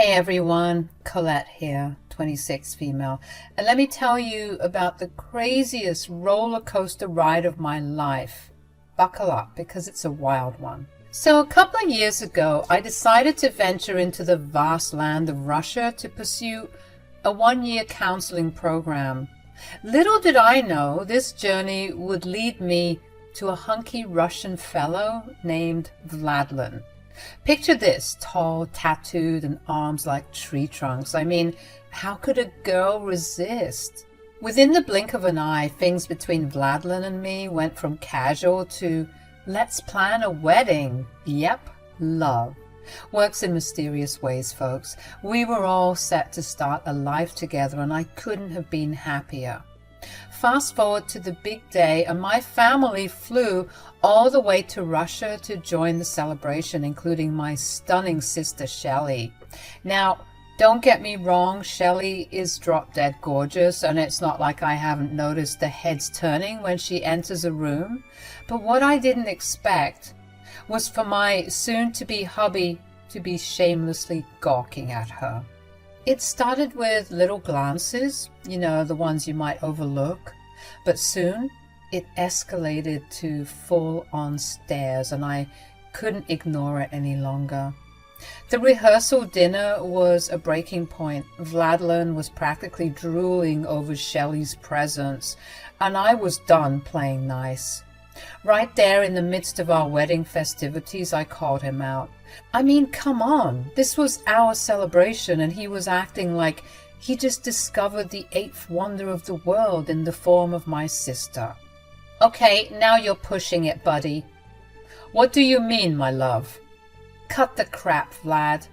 Hey everyone, Colette here, 26 female, and let me tell you about the craziest roller coaster ride of my life. Buckle up because it's a wild one. So a couple of years ago, I decided to venture into the vast land of Russia to pursue a one-year counseling program. Little did I know this journey would lead me to a hunky Russian fellow named Vladlen. Picture this, tall, tattooed, and arms like tree trunks. I mean, how could a girl resist? Within the blink of an eye, things between Vladlen and me went from casual to let's plan a wedding. Yep, love. Works in mysterious ways, folks. We were all set to start a life together, and I couldn't have been happier. Fast forward to the big day, and my family flew all the way to Russia to join the celebration, including my stunning sister Shelley. Now, don't get me wrong, Shelley is drop-dead gorgeous, and it's not like I haven't noticed the heads turning when she enters a room. But what I didn't expect was for my soon-to-be hubby to be shamelessly gawking at her. It started with little glances, the ones you might overlook, but soon it escalated to full-on stares, and I couldn't ignore it any longer. The rehearsal dinner was a breaking point. Vladlen was practically drooling over Shelley's presence, and I was done playing nice. Right there in the midst of our wedding festivities, I called him out. I mean, come on, this was our celebration, and he was acting like he just discovered the eighth wonder of the world in the form of my sister. Okay, now you're pushing it, buddy. What do you mean, my love? Cut the crap, Vlad.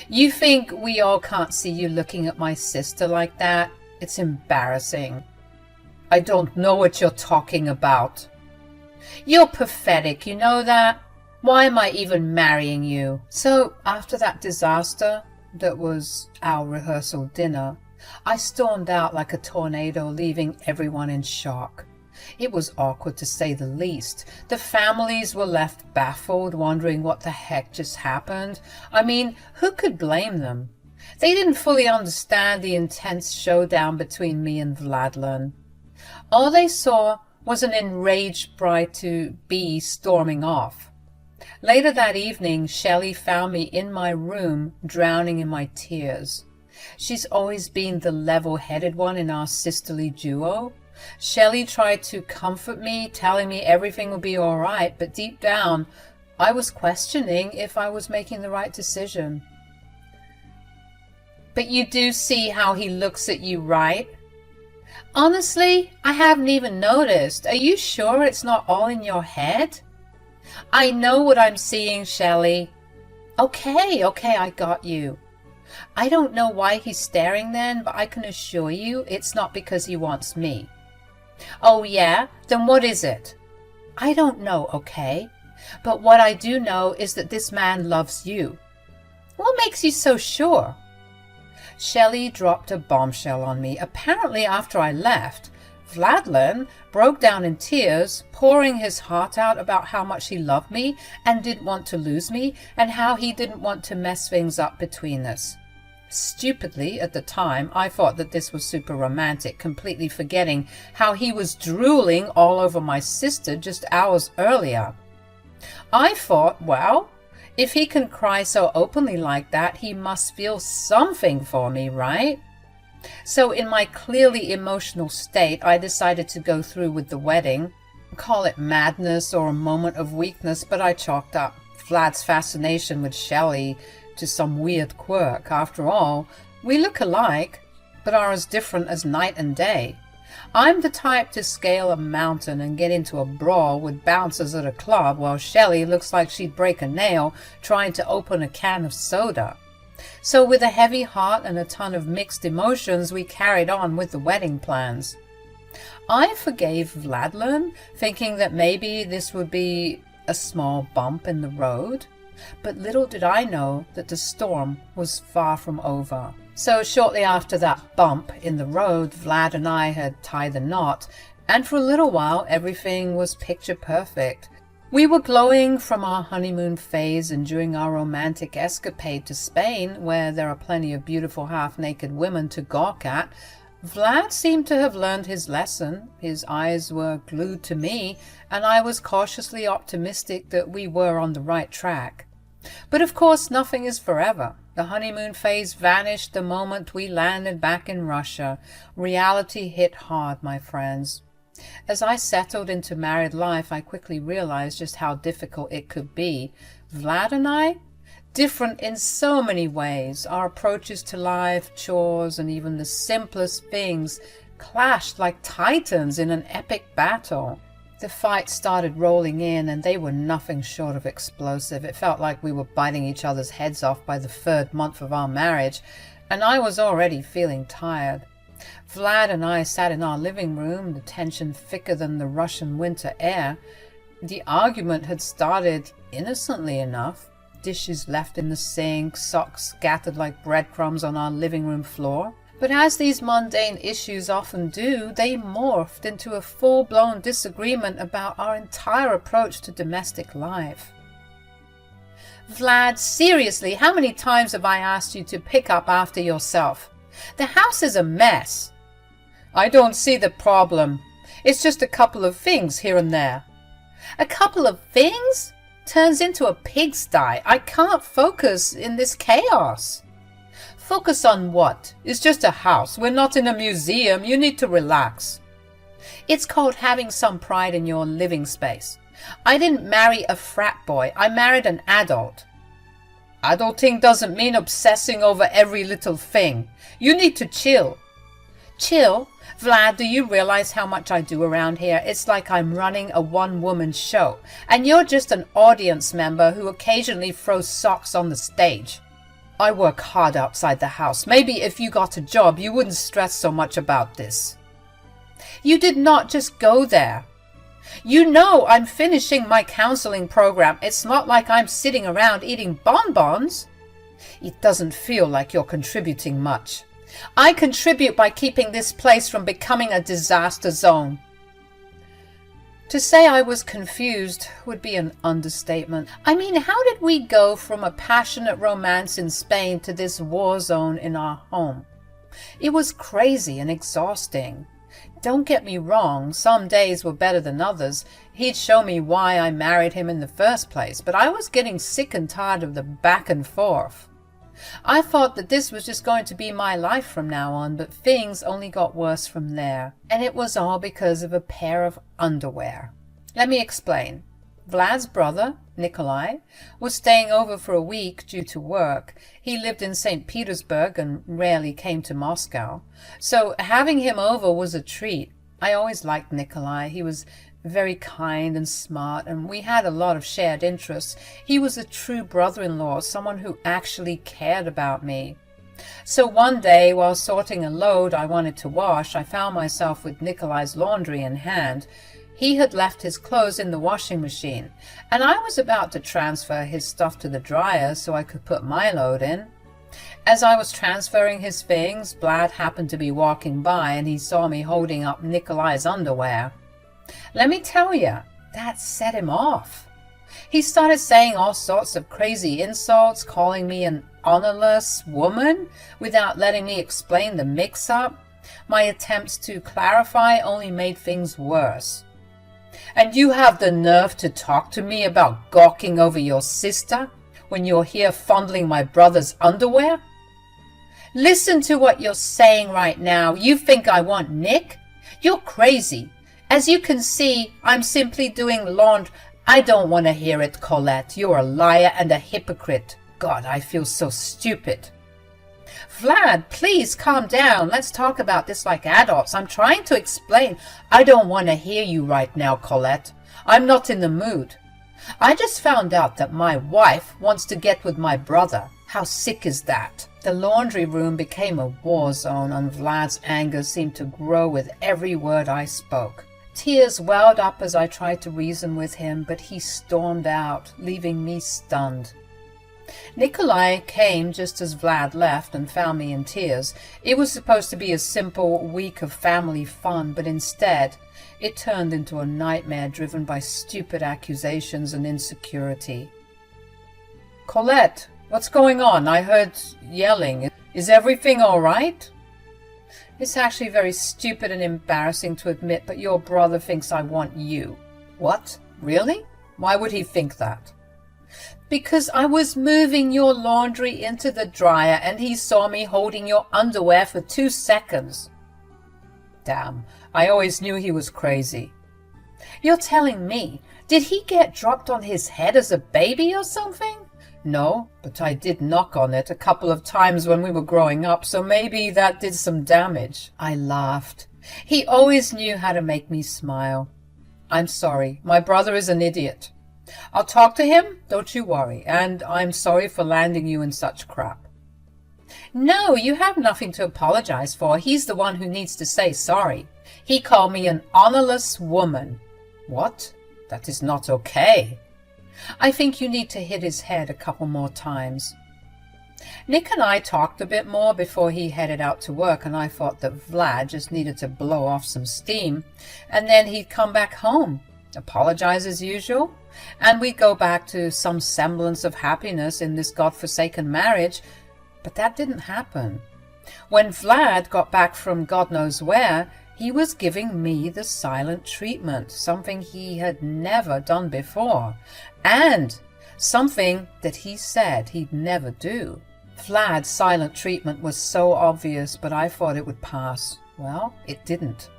You think we all can't see you looking at my sister like that? It's embarrassing. I don't know what you're talking about. You're pathetic, you know that? Why am I even marrying you? So, after that disaster, that was our rehearsal dinner, I stormed out like a tornado, leaving everyone in shock. It was awkward to say the least. The families were left baffled, wondering what the heck just happened. I mean, who could blame them? They didn't fully understand the intense showdown between me and Vladlen. All they saw was an enraged bride-to-be storming off. Later that evening, Shelley found me in my room, drowning in my tears. She's always been the level-headed one in our sisterly duo. Shelley tried to comfort me, telling me everything would be all right, but deep down, I was questioning if I was making the right decision. But you do see how he looks at you, right? Honestly, I haven't even noticed. Are you sure it's not all in your head? I know what I'm seeing, Shelley. Okay, I got you. I don't know why he's staring then, but I can assure you it's not because he wants me. Oh yeah? Then what is it? I don't know, okay? But what I do know is that this man loves you. What makes you so sure? Shelley dropped a bombshell on me. Apparently after I left, Vladlen broke down in tears, pouring his heart out about how much he loved me and didn't want to lose me, and how he didn't want to mess things up between us. Stupidly, at the time, I thought that this was super romantic, completely forgetting how he was drooling all over my sister just hours earlier. I thought, well, if he can cry so openly like that, he must feel something for me, right? So in my clearly emotional state, I decided to go through with the wedding. Call it madness or a moment of weakness, but I chalked up Vlad's fascination with Shelley to some weird quirk. After all, we look alike, but are as different as night and day. I'm the type to scale a mountain and get into a brawl with bouncers at a club, while Shelley looks like she'd break a nail trying to open a can of soda. So with a heavy heart and a ton of mixed emotions, we carried on with the wedding plans. I forgave Vladlen, thinking that maybe this would be a small bump in the road. But little did I know that the storm was far from over. So shortly after that bump in the road, Vlad and I had tied the knot, and for a little while everything was picture perfect. We were glowing from our honeymoon phase, and during our romantic escapade to Spain, where there are plenty of beautiful half-naked women to gawk at, Vlad seemed to have learned his lesson. His eyes were glued to me, and I was cautiously optimistic that we were on the right track. But of course, nothing is forever. The honeymoon phase vanished the moment we landed back in Russia. Reality hit hard, my friends. As I settled into married life, I quickly realized just how difficult it could be. Vlad and I, different in so many ways. Our approaches to life, chores, and even the simplest things clashed like titans in an epic battle. The fights started rolling in, and they were nothing short of explosive. It felt like we were biting each other's heads off by the 3rd month of our marriage, and I was already feeling tired. Vlad and I sat in our living room, the tension thicker than the Russian winter air. The argument had started innocently enough. Dishes left in the sink, socks scattered like breadcrumbs on our living room floor. But as these mundane issues often do, they morphed into a full-blown disagreement about our entire approach to domestic life. Vlad, seriously, how many times have I asked you to pick up after yourself? The house is a mess. I don't see the problem. It's just a couple of things here and there. A couple of things? Turns into a pigsty. I can't focus in this chaos. Focus on what? It's just a house. We're not in a museum. You need to relax. It's called having some pride in your living space. I didn't marry a frat boy. I married an adult. Adulting doesn't mean obsessing over every little thing. You need to chill. Chill? Vlad, do you realize how much I do around here? It's like I'm running a one-woman show, and you're just an audience member who occasionally throws socks on the stage. I work hard outside the house. Maybe if you got a job, you wouldn't stress so much about this. You did not just go there. You know I'm finishing my counseling program. It's not like I'm sitting around eating bonbons. It doesn't feel like you're contributing much. I contribute by keeping this place from becoming a disaster zone. To say I was confused would be an understatement. I mean, how did we go from a passionate romance in Spain to this war zone in our home? It was crazy and exhausting. Don't get me wrong, some days were better than others. He'd show me why I married him in the first place, but I was getting sick and tired of the back and forth. I thought that this was just going to be my life from now on, but things only got worse from there. And it was all because of a pair of underwear. Let me explain. Vlad's brother, Nikolai, was staying over for a week due to work. He lived in St. Petersburg and rarely came to Moscow. So having him over was a treat. I always liked Nikolai. He was very kind and smart, and we had a lot of shared interests. He was a true brother-in-law, someone who actually cared about me. So one day, while sorting a load I wanted to wash, I found myself with Nikolai's laundry in hand. He had left his clothes in the washing machine, and I was about to transfer his stuff to the dryer so I could put my load in. As I was transferring his things, Vlad happened to be walking by, and he saw me holding up Nikolai's underwear. Let me tell you, that set him off. He started saying all sorts of crazy insults, calling me an honorless woman without letting me explain the mix-up. My attempts to clarify only made things worse. And you have the nerve to talk to me about gawking over your sister when you're here fondling my brother's underwear? Listen to what you're saying right now. You think I want Nick? You're crazy. As you can see, I'm simply doing laundry. I don't want to hear it, Colette. You're a liar and a hypocrite. God, I feel so stupid. Vlad, please calm down. Let's talk about this like adults. I'm trying to explain. I don't want to hear you right now, Colette. I'm not in the mood. I just found out that my wife wants to get with my brother. How sick is that? The laundry room became a war zone, and Vlad's anger seemed to grow with every word I spoke. Tears welled up as I tried to reason with him, but he stormed out, leaving me stunned. Nikolai came just as Vlad left and found me in tears. It was supposed to be a simple week of family fun, but instead it turned into a nightmare driven by stupid accusations and insecurity. "Colette, what's going on? I heard yelling. Is everything all right?" "It's actually very stupid and embarrassing to admit, but your brother thinks I want you." "What? Really? Why would he think that?" "Because I was moving your laundry into the dryer and he saw me holding your underwear for 2 seconds. Damn, I always knew he was crazy." "You're telling me, did he get dropped on his head as a baby or something?" "No, but I did knock on it a couple of times when we were growing up, so maybe that did some damage." I laughed. He always knew how to make me smile. "I'm sorry, my brother is an idiot. I'll talk to him, don't you worry, and I'm sorry for landing you in such crap." "No, you have nothing to apologize for. He's the one who needs to say sorry. He called me an honorless woman." "What? That is not okay." "I think you need to hit his head a couple more times." Nick and I talked a bit more before he headed out to work, and I thought that Vlad just needed to blow off some steam, and then he'd come back home, apologize as usual, and we'd go back to some semblance of happiness in this godforsaken marriage. But that didn't happen. When Vlad got back from God knows where, he was giving me the silent treatment, something he had never done before, and something that he said he'd never do. Vlad's silent treatment was so obvious, but I thought it would pass. Well, it didn't.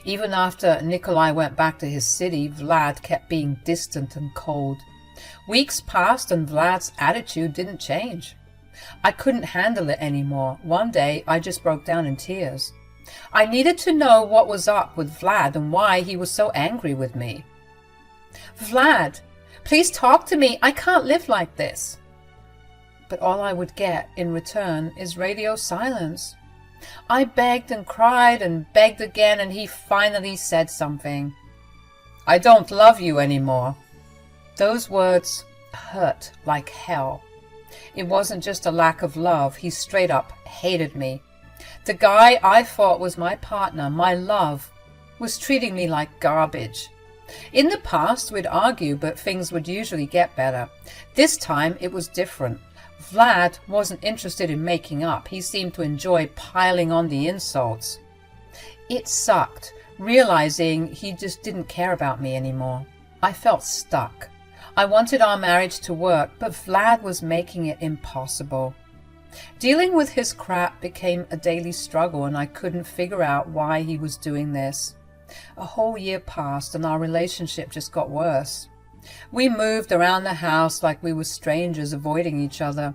Even after Nikolai went back to his city, Vlad kept being distant and cold. Weeks passed and Vlad's attitude didn't change. I couldn't handle it anymore. One day, I just broke down in tears. I needed to know what was up with Vlad and why he was so angry with me. "Vlad, please talk to me. I can't live like this." But all I would get in return is radio silence. I begged and cried and begged again, and he finally said something. "I don't love you anymore." Those words hurt like hell. It wasn't just a lack of love. He straight up hated me. The guy I thought was my partner, my love, was treating me like garbage. In the past, we'd argue, but things would usually get better. This time, it was different. Vlad wasn't interested in making up. He seemed to enjoy piling on the insults. It sucked, realizing he just didn't care about me anymore. I felt stuck. I wanted our marriage to work, but Vlad was making it impossible. Dealing with his crap became a daily struggle, and I couldn't figure out why he was doing this. A whole year passed, and our relationship just got worse. We moved around the house like we were strangers, avoiding each other.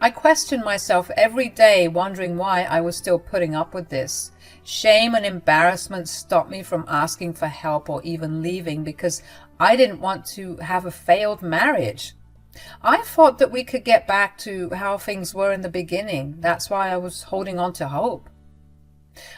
I questioned myself every day, wondering why I was still putting up with this. Shame and embarrassment stopped me from asking for help or even leaving because I didn't want to have a failed marriage. I thought that we could get back to how things were in the beginning. That's why I was holding on to hope.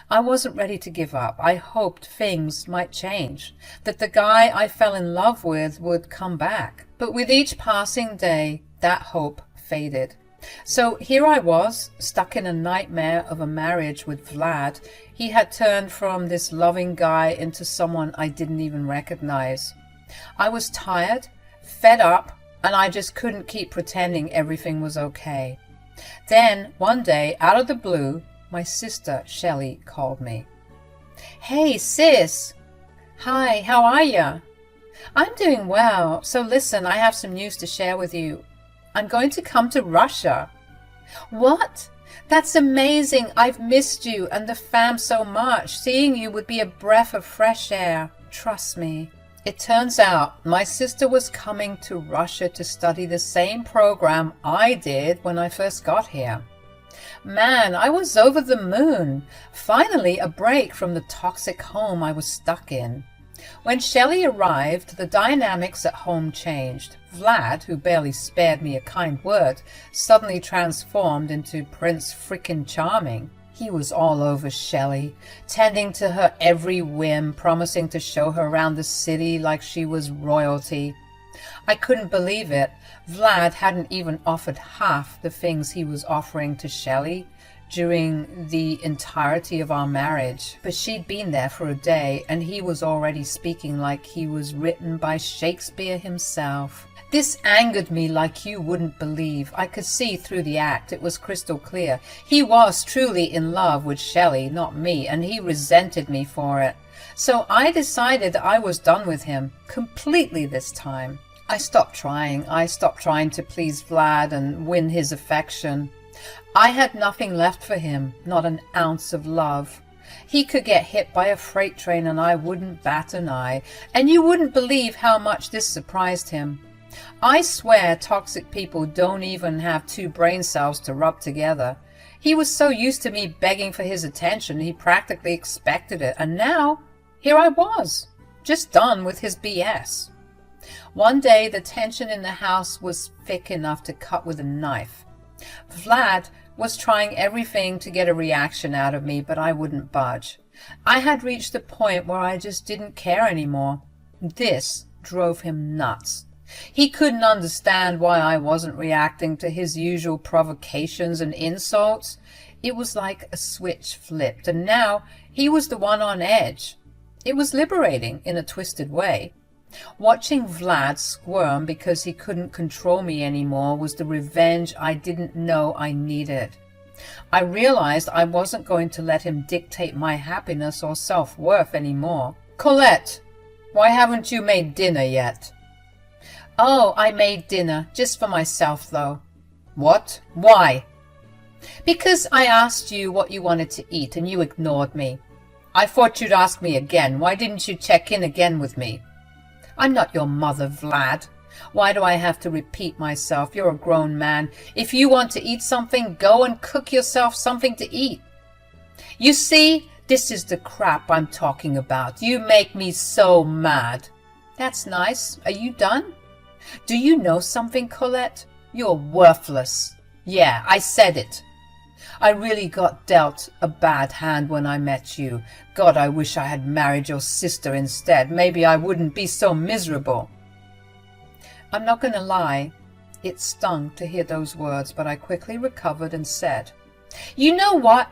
I wasn't ready to give up. I hoped things might change, that the guy I fell in love with would come back. But with each passing day, that hope faded. So here I was, stuck in a nightmare of a marriage with Vlad. He had turned from this loving guy into someone I didn't even recognize. I was tired, fed up, and I just couldn't keep pretending everything was okay. Then, one day, out of the blue, my sister, Shelley, called me. "Hey, sis." "Hi, how are ya?" "I'm doing well. So listen, I have some news to share with you. I'm going to come to Russia." "What? That's amazing. I've missed you and the fam so much. Seeing you would be a breath of fresh air. Trust me." It turns out my sister was coming to Russia to study the same program I did when I first got here. Man, I was over the moon. Finally, a break from the toxic home I was stuck in. When Shelley arrived, the dynamics at home changed. Vlad, who barely spared me a kind word, suddenly transformed into Prince Frickin' Charming. He was all over Shelley, tending to her every whim, promising to show her around the city like she was royalty. I couldn't believe it. Vlad hadn't even offered half the things he was offering to Shelley during the entirety of our marriage. But she'd been there for a day, and he was already speaking like he was written by Shakespeare himself. This angered me like you wouldn't believe. I could see through the act. It was crystal clear. He was truly in love with Shelley, not me, and he resented me for it. So I decided that I was done with him, completely this time. I stopped trying. I stopped trying to please Vlad and win his affection. I had nothing left for him, not an ounce of love. He could get hit by a freight train and I wouldn't bat an eye, and you wouldn't believe how much this surprised him. I swear toxic people don't even have two brain cells to rub together. He was so used to me begging for his attention, he practically expected it, and now here I was, just done with his BS. One day the tension in the house was thick enough to cut with a knife. Vlad was trying everything to get a reaction out of me, but I wouldn't budge. I had reached a point where I just didn't care anymore. This drove him nuts. He couldn't understand why I wasn't reacting to his usual provocations and insults. It was like a switch flipped, and now he was the one on edge. It was liberating in a twisted way. Watching Vlad squirm because he couldn't control me anymore was the revenge I didn't know I needed. I realized I wasn't going to let him dictate my happiness or self-worth anymore. "Colette, why haven't you made dinner yet?" "Oh, I made dinner, just for myself, though." "What? Why?" "Because I asked you what you wanted to eat, and you ignored me." "I thought you'd ask me again. Why didn't you check in again with me?" "I'm not your mother, Vlad. Why do I have to repeat myself? You're a grown man. If you want to eat something, go and cook yourself something to eat." "You see, this is the crap I'm talking about. You make me so mad." "That's nice. Are you done?" "Do you know something, Colette? You're worthless." "Yeah, I said it. I really got dealt a bad hand when I met you. God, I wish I had married your sister instead. Maybe I wouldn't be so miserable." I'm not going to lie. It stung to hear those words, but I quickly recovered and said, "You know what?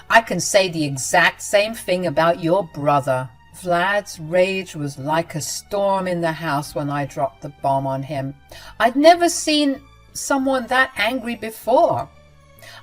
I can say the exact same thing about your brother." Vlad's rage was like a storm in the house when I dropped the bomb on him. I'd never seen someone that angry before.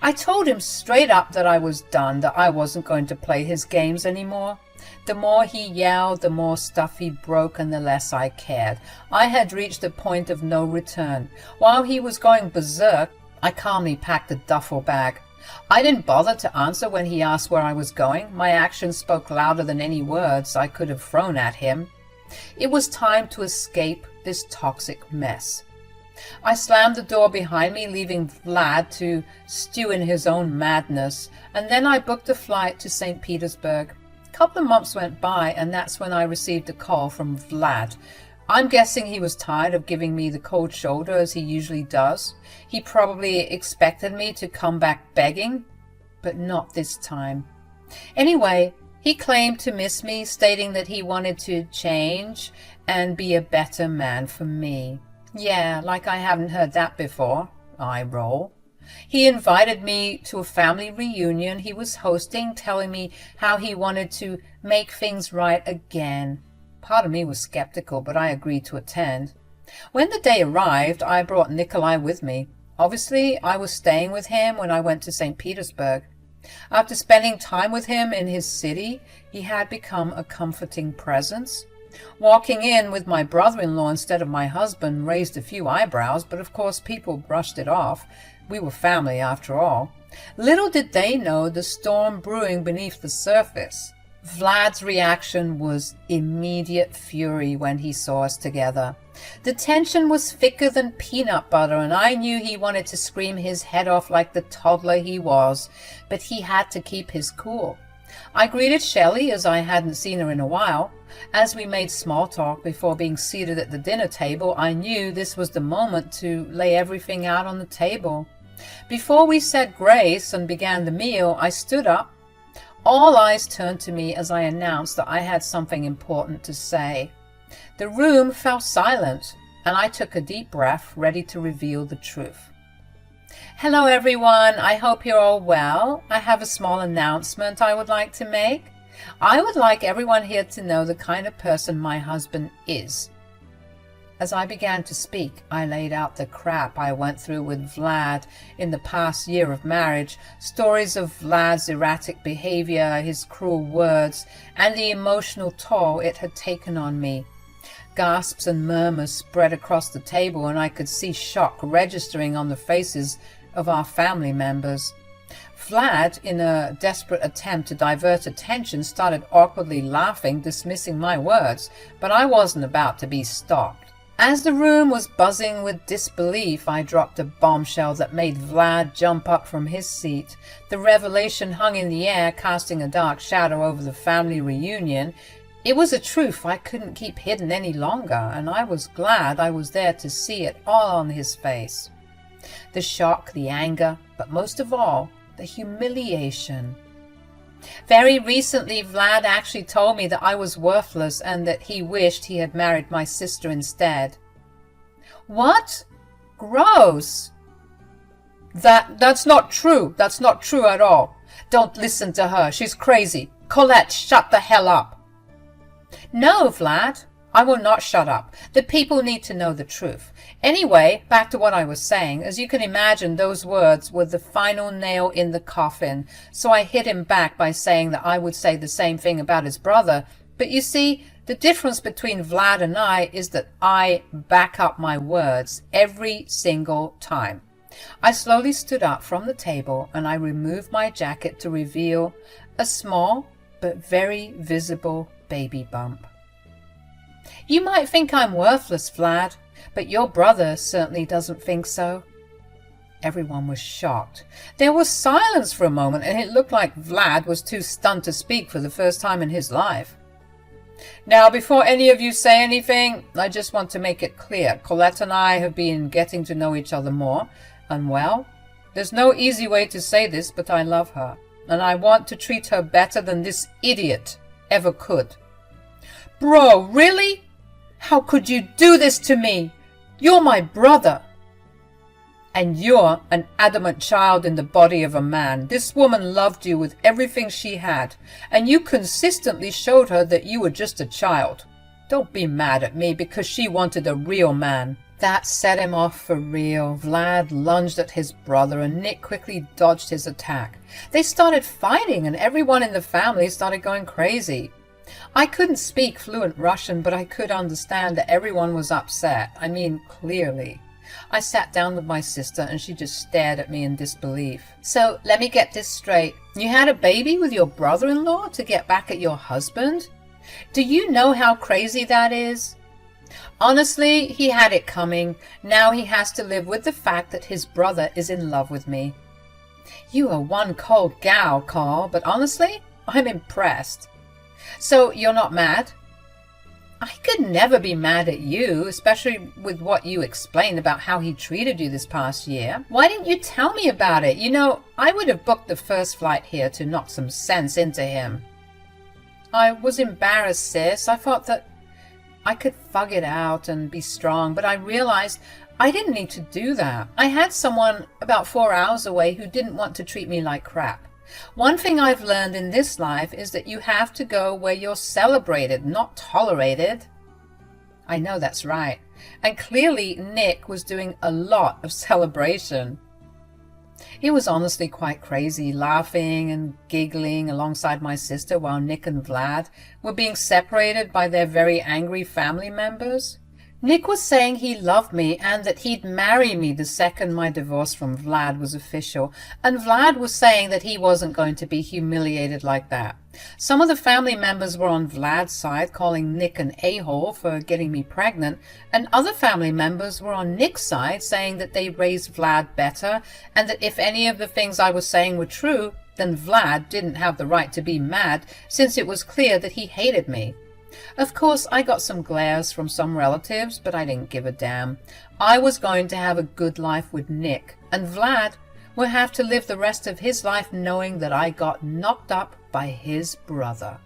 I told him straight up that I was done, that I wasn't going to play his games anymore. The more he yelled, the more stuff he broke, and the less I cared. I had reached a point of no return. While he was going berserk, I calmly packed a duffel bag. I didn't bother to answer when he asked where I was going. My actions spoke louder than any words I could have thrown at him. It was time to escape this toxic mess. I slammed the door behind me, leaving Vlad to stew in his own madness, and then I booked a flight to St. Petersburg. A couple of months went by, and that's when I received a call from Vlad. I'm guessing he was tired of giving me the cold shoulder as he usually does. He probably expected me to come back begging, but not this time. Anyway, he claimed to miss me, stating that he wanted to change and be a better man for me. Yeah, like I haven't heard that before. I roll. He invited me to a family reunion he was hosting, telling me how he wanted to make things right again. Part of me was skeptical, but I agreed to attend. When the day arrived, I brought Nikolai with me. Obviously, I was staying with him when I went to St. Petersburg. After spending time with him in his city, he had become a comforting presence. Walking in with my brother-in-law instead of my husband raised a few eyebrows, but of course people brushed it off. We were family after all. Little did they know the storm brewing beneath the surface. Vlad's reaction was immediate fury when he saw us together. The tension was thicker than peanut butter, and I knew he wanted to scream his head off like the toddler he was, but he had to keep his cool. I greeted Shelley as I hadn't seen her in a while. As we made small talk before being seated at the dinner table, I knew this was the moment to lay everything out on the table. Before we said grace and began the meal, I stood up. All eyes turned to me as I announced that I had something important to say. The room fell silent, and I took a deep breath, ready to reveal the truth. Hello everyone, I hope you're all well. I have a small announcement I would like to make. I would like everyone here to know the kind of person my husband is. As I began to speak, I laid out the crap I went through with Vlad in the past year of marriage, stories of Vlad's erratic behavior, his cruel words, and the emotional toll it had taken on me. Gasps and murmurs spread across the table, and I could see shock registering on the faces of our family members. Vlad, in a desperate attempt to divert attention, started awkwardly laughing, dismissing my words, but I wasn't about to be stopped. As the room was buzzing with disbelief, I dropped a bombshell that made Vlad jump up from his seat. The revelation hung in the air, casting a dark shadow over the family reunion. It was a truth I couldn't keep hidden any longer, and I was glad I was there to see it all on his face. The shock, the anger, but most of all, the humiliation. Very recently, Vlad actually told me that I was worthless and that he wished he had married my sister instead. What? Gross! That's not true. That's not true at all. Don't listen to her. She's crazy. Colette, shut the hell up. No, Vlad. I will not shut up. The people need to know the truth. Anyway, back to what I was saying. As you can imagine, those words were the final nail in the coffin. So I hit him back by saying that I would say the same thing about his brother. But you see, the difference between Vlad and I is that I back up my words every single time. I slowly stood up from the table and I removed my jacket to reveal a small but very visible baby bump. You might think I'm worthless, Vlad, but your brother certainly doesn't think so. Everyone was shocked. There was silence for a moment, and it looked like Vlad was too stunned to speak for the first time in his life. Now, before any of you say anything, I just want to make it clear. Colette and I have been getting to know each other more, and well, there's no easy way to say this, but I love her, and I want to treat her better than this idiot ever could. Bro, really? How could you do this to me? You're my brother. And you're an adamant child in the body of a man. This woman loved you with everything she had, and you consistently showed her that you were just a child. Don't be mad at me because she wanted a real man. That set him off for real. Vlad lunged at his brother, and Nick quickly dodged his attack. They started fighting, and everyone in the family started going crazy. I couldn't speak fluent Russian, but I could understand that everyone was upset. I mean, clearly. I sat down with my sister and she just stared at me in disbelief. So, let me get this straight. You had a baby with your brother-in-law to get back at your husband? Do you know how crazy that is? Honestly, he had it coming. Now he has to live with the fact that his brother is in love with me. You are one cold gal, Carl, but honestly, I'm impressed. So, you're not mad? I could never be mad at you, especially with what you explained about how he treated you this past year. Why didn't you tell me about it? You know, I would have booked the first flight here to knock some sense into him. I was embarrassed, sis. I thought that I could thug it out and be strong, but I realized I didn't need to do that. I had someone about 4 hours away who didn't want to treat me like crap. One thing I've learned in this life is that you have to go where you're celebrated, not tolerated. I know that's right. And clearly Nick was doing a lot of celebration. He was honestly quite crazy, laughing and giggling alongside my sister while Nick and Vlad were being separated by their very angry family members. Nick was saying he loved me and that he'd marry me the second my divorce from Vlad was official, and Vlad was saying that he wasn't going to be humiliated like that. Some of the family members were on Vlad's side, calling Nick an a-hole for getting me pregnant, and other family members were on Nick's side, saying that they raised Vlad better, and that if any of the things I was saying were true, then Vlad didn't have the right to be mad, since it was clear that he hated me. Of course, I got some glares from some relatives, but I didn't give a damn. I was going to have a good life with Nick, and Vlad will have to live the rest of his life knowing that I got knocked up by his brother.